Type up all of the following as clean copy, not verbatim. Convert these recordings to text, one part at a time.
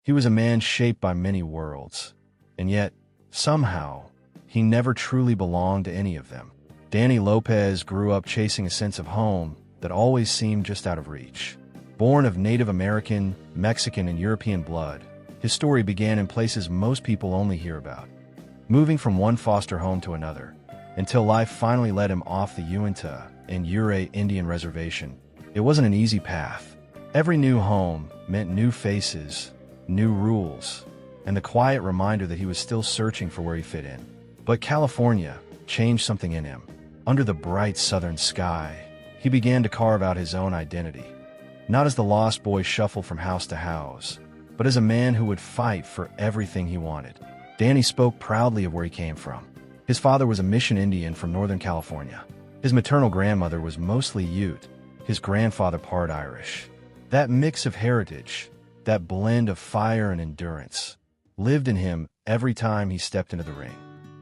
He was a man shaped by many worlds, and yet, somehow, he never truly belonged to any of them. Danny Lopez grew up chasing a sense of home that always seemed just out of reach. Born of Native American, Mexican, and European blood, his story began in places most people only hear about. Moving from one foster home to another, until life finally led him off the Uinta and Ouray Indian Reservation. It wasn't an easy path. Every new home meant new faces, new rules, and the quiet reminder that he was still searching for where he fit in. But California changed something in him. Under the bright southern sky, he began to carve out his own identity. Not as the lost boy shuffled from house to house, but as a man who would fight for everything he wanted. Danny spoke proudly of where he came from. His father was a Mission Indian from Northern California. His maternal grandmother was mostly Ute, his grandfather part Irish. That mix of heritage, that blend of fire and endurance, lived in him every time he stepped into the ring.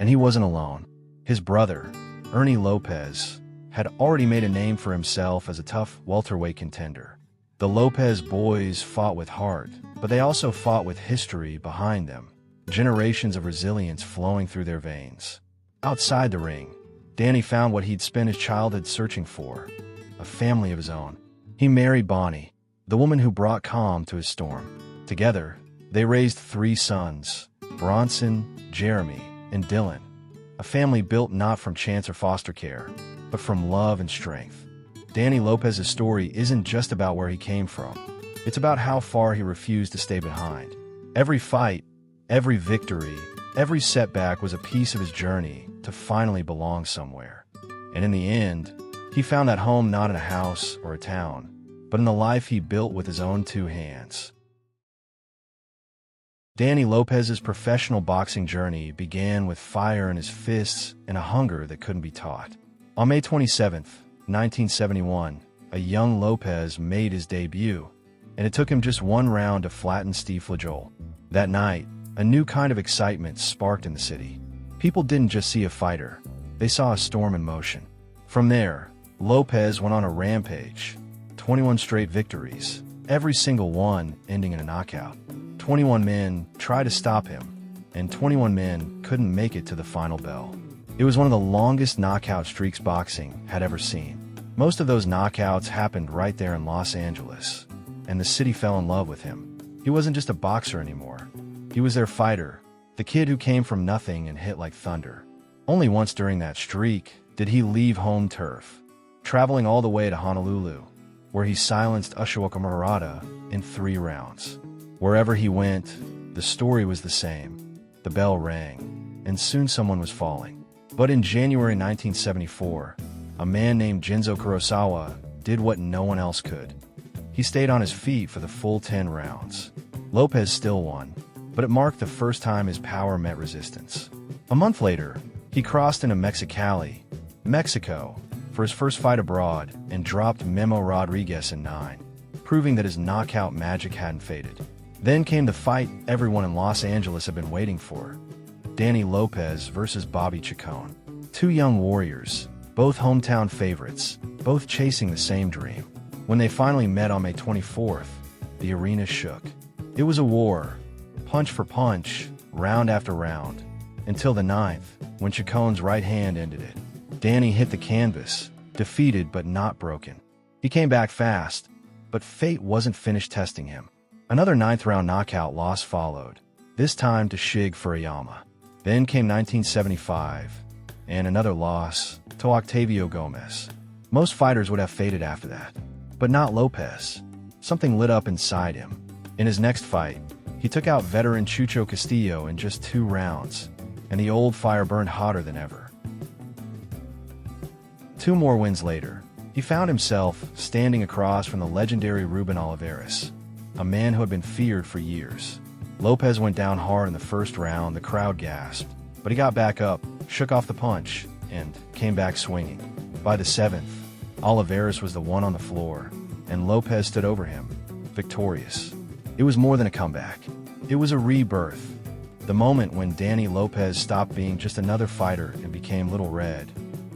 And he wasn't alone. His brother, Ernie Lopez, had already made a name for himself as a tough welterweight contender. The Lopez boys fought with heart, but they also fought with history behind them, generations of resilience flowing through their veins. Outside the ring, Danny found what he'd spent his childhood searching for, a family of his own. He married Bonnie, the woman who brought calm to his storm. Together, they raised 3 sons, Bronson, Jeremy, and Dylan, a family built not from chance or foster care, but from love and strength. Danny Lopez's story isn't just about where he came from. It's about how far he refused to stay behind. Every fight, every victory, every setback was a piece of his journey to finally belong somewhere. And in the end, he found that home not in a house or a town, but in the life he built with his own 2 hands. Danny Lopez's professional boxing journey began with fire in his fists and a hunger that couldn't be taught. On May 27, 1971, a young Lopez made his debut, and it took him just 1 round to flatten Steve Flajoll. That night, a new kind of excitement sparked in the city. People didn't just see a fighter, they saw a storm in motion. From there, Lopez went on a rampage. 21 straight victories, every single one ending in a knockout. 21 men tried to stop him, and 21 men couldn't make it to the final bell. It was one of the longest knockout streaks boxing had ever seen. Most of those knockouts happened right there in Los Angeles, and the city fell in love with him. He wasn't just a boxer anymore. He was their fighter, the kid who came from nothing and hit like thunder. Only once during that streak did he leave home turf, traveling all the way to Honolulu, where he silenced Ushoaka Murata in 3 rounds. Wherever he went, the story was the same. The bell rang, and soon someone was falling. But in January 1974, a man named Jinzo Kurosawa did what no one else could. He stayed on his feet for the full 10 rounds. Lopez still won, but it marked the first time his power met resistance. A month later, he crossed into Mexicali, Mexico, for his first fight abroad and dropped Memo Rodriguez in 9, proving that his knockout magic hadn't faded. Then came the fight everyone in Los Angeles had been waiting for. Danny Lopez versus Bobby Chacon. 2 young warriors, both hometown favorites, both chasing the same dream. When they finally met on May 24th, the arena shook. It was a war, punch for punch, round after round, until the 9th, when Chacon's right hand ended it. Danny hit the canvas, defeated but not broken. He came back fast, but fate wasn't finished testing him. Another 9th-round knockout loss followed, this time to Shig Furuyama. Then came 1975, and another loss to Octavio Gomez. Most fighters would have faded after that, but not Lopez. Something lit up inside him. In his next fight, he took out veteran Chucho Castillo in just 2 rounds, and the old fire burned hotter than ever. 2 more wins later, he found himself standing across from the legendary Ruben Olivares, a man who had been feared for years. Lopez went down hard in the first round, the crowd gasped, but he got back up, shook off the punch, and came back swinging. By the 7th, Olivares was the one on the floor, and Lopez stood over him, victorious. It was more than a comeback. It was a rebirth. The moment when Danny Lopez stopped being just another fighter and became Little Red,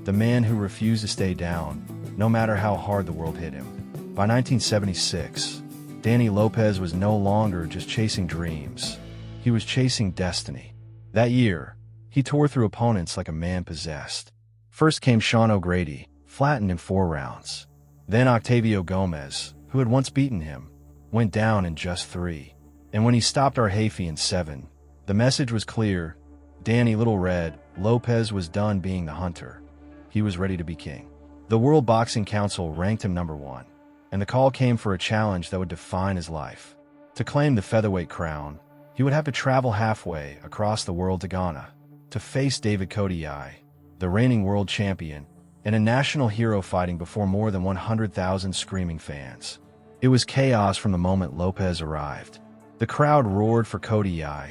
the man who refused to stay down, no matter how hard the world hit him. By 1976, Danny Lopez was no longer just chasing dreams. He was chasing destiny. That year, he tore through opponents like a man possessed. First came Sean O'Grady, flattened in 4 rounds. Then Octavio Gomez, who had once beaten him, went down in just 3. And when he stopped Arhafi in 7, the message was clear. Danny Little Red Lopez was done being the hunter. He was ready to be king. The World Boxing Council ranked him number 1, and the call came for a challenge that would define his life. To claim the featherweight crown, he would have to travel halfway across the world to Ghana, to face David Kodiai, the reigning world champion, and a national hero fighting before more than 100,000 screaming fans. It was chaos from the moment Lopez arrived. The crowd roared for Kodiai,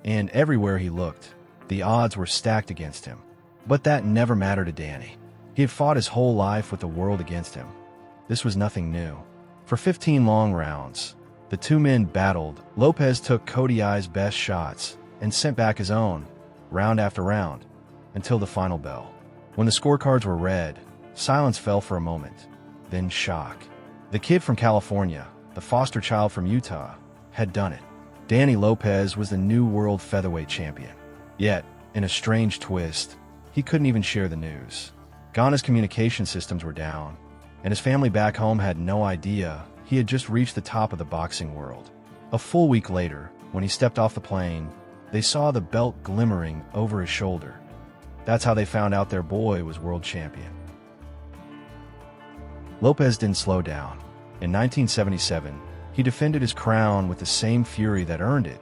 and everywhere he looked, the odds were stacked against him. But that never mattered to Danny. He had fought his whole life with the world against him. This was nothing new. For 15 long rounds, the two men battled. Lopez took Kodiai's best shots and sent back his own, round after round, until the final bell. When the scorecards were read, silence fell for a moment, then shock. The kid from California, the foster child from Utah, had done it. Danny Lopez was the new world featherweight champion. Yet, in a strange twist, he couldn't even share the news. Ghana's communication systems were down, and his family back home had no idea he had just reached the top of the boxing world. A full week later, when he stepped off the plane, they saw the belt glimmering over his shoulder. That's how they found out their boy was world champion. Lopez didn't slow down. In 1977, he defended his crown with the same fury that earned it,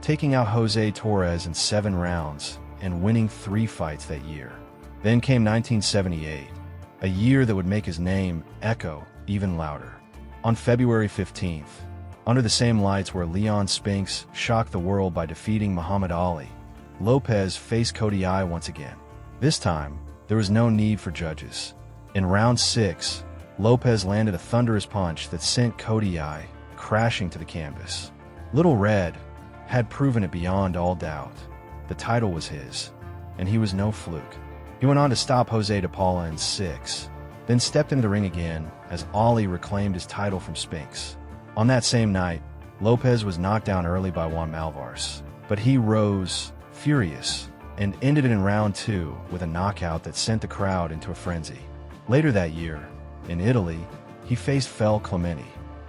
taking out Jose Torres in 7 rounds and winning 3 fights that year. Then came 1978, a year that would make his name echo even louder. On February 15th, under the same lights where Leon Spinks shocked the world by defeating Muhammad Ali, Lopez faced Kodiai once again. This time, there was no need for judges. In round 6, Lopez landed a thunderous punch that sent Kodiai crashing to the canvas. Little Red had proven it beyond all doubt. The title was his, and he was no fluke. He went on to stop Jose de Paula in 6, then stepped into the ring again as Ali reclaimed his title from Spinks. On that same night, Lopez was knocked down early by Juan Malvarez, but he rose, furious, and ended it in round 2 with a knockout that sent the crowd into a frenzy. Later that year, in Italy, he faced Fel Clementi.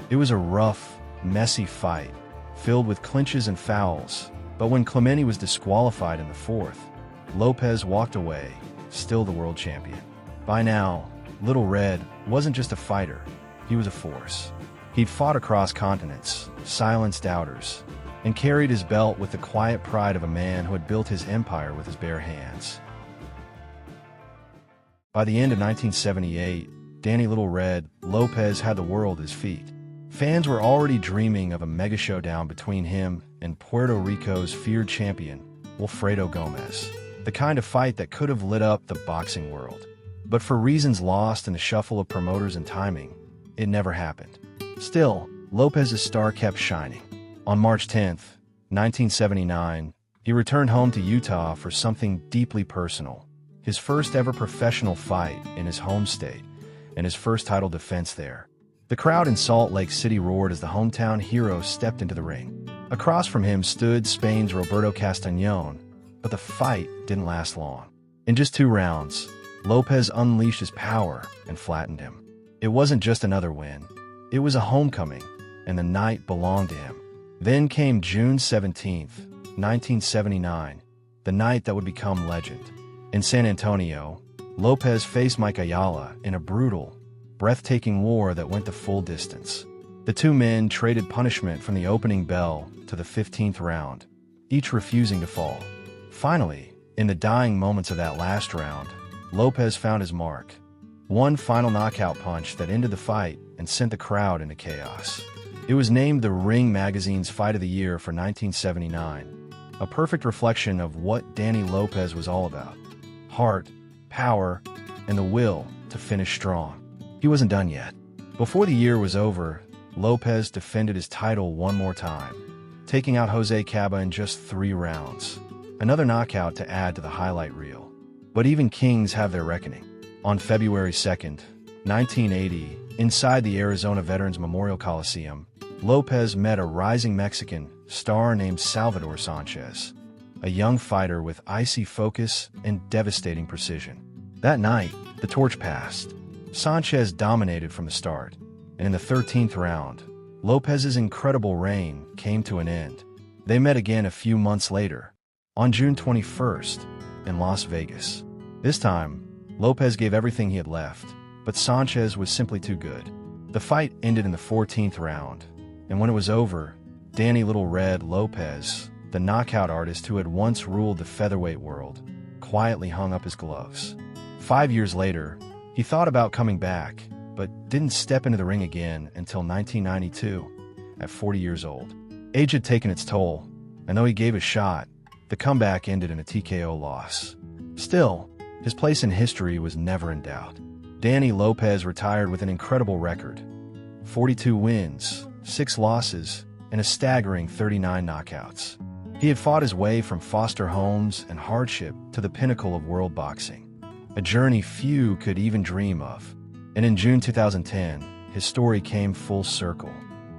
It was a rough, messy fight, filled with clinches and fouls, but when Clementi was disqualified in the 4th, Lopez walked away, still the world champion. By now, Little Red wasn't just a fighter, he was a force. He'd fought across continents, silenced doubters, and carried his belt with the quiet pride of a man who had built his empire with his bare hands. By the end of 1978, Danny Little Red Lopez had the world at his feet. Fans were already dreaming of a mega showdown between him and Puerto Rico's feared champion, Wilfredo Gomez. The kind of fight that could have lit up the boxing world. But for reasons lost in the shuffle of promoters and timing, it never happened. Still, Lopez's star kept shining. On March 10th, 1979, he returned home to Utah for something deeply personal. His first ever professional fight in his home state, and his first title defense there. The crowd in Salt Lake City roared as the hometown hero stepped into the ring. Across from him stood Spain's Roberto Castañón, but the fight didn't last long. In just 2 rounds, Lopez unleashed his power and flattened him. It wasn't just another win. It was a homecoming, and the night belonged to him. Then came June 17th, 1979, the night that would become legend. In San Antonio, Lopez faced Mike Ayala in a brutal, breathtaking war that went the full distance. The two men traded punishment from the opening bell to the 15th round, each refusing to fall. Finally, in the dying moments of that last round, Lopez found his mark. One final knockout punch that ended the fight and sent the crowd into chaos. It was named the Ring Magazine's Fight of the Year for 1979, a perfect reflection of what Danny Lopez was all about. Heart, power, and the will to finish strong. He wasn't done yet. Before the year was over, Lopez defended his title one more time, taking out Jose Caba in just 3 rounds. Another knockout to add to the highlight reel. But even kings have their reckoning. On February 2nd, 1980, inside the Arizona Veterans Memorial Coliseum, Lopez met a rising Mexican star named Salvador Sanchez, a young fighter with icy focus and devastating precision. That night, the torch passed. Sanchez dominated from the start, and in the 13th round, Lopez's incredible reign came to an end. They met again a few months later, on June 21st, in Las Vegas. This time, Lopez gave everything he had left, but Sanchez was simply too good. The fight ended in the 14th round, and when it was over, Danny Little Red Lopez, the knockout artist who had once ruled the featherweight world, quietly hung up his gloves. 5 years later, he thought about coming back, but didn't step into the ring again until 1992, at 40 years old. Age had taken its toll, and though he gave a shot, the comeback ended in a TKO loss. Still, his place in history was never in doubt. Danny Lopez retired with an incredible record: 42 wins, 6 losses, and a staggering 39 knockouts. He had fought his way from foster homes and hardship to the pinnacle of world boxing, a journey few could even dream of. And in June 2010, his story came full circle.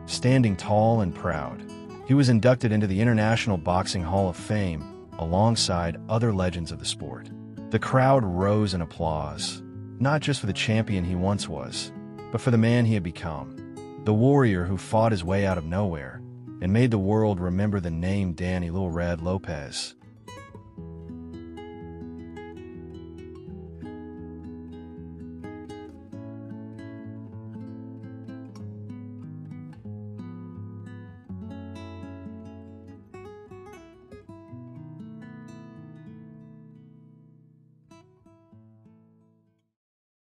Standing tall and proud, he was inducted into the International Boxing Hall of Fame alongside other legends of the sport. The crowd rose in applause, not just for the champion he once was, but for the man he had become, the warrior who fought his way out of nowhere and made the world remember the name Danny Little Red Lopez.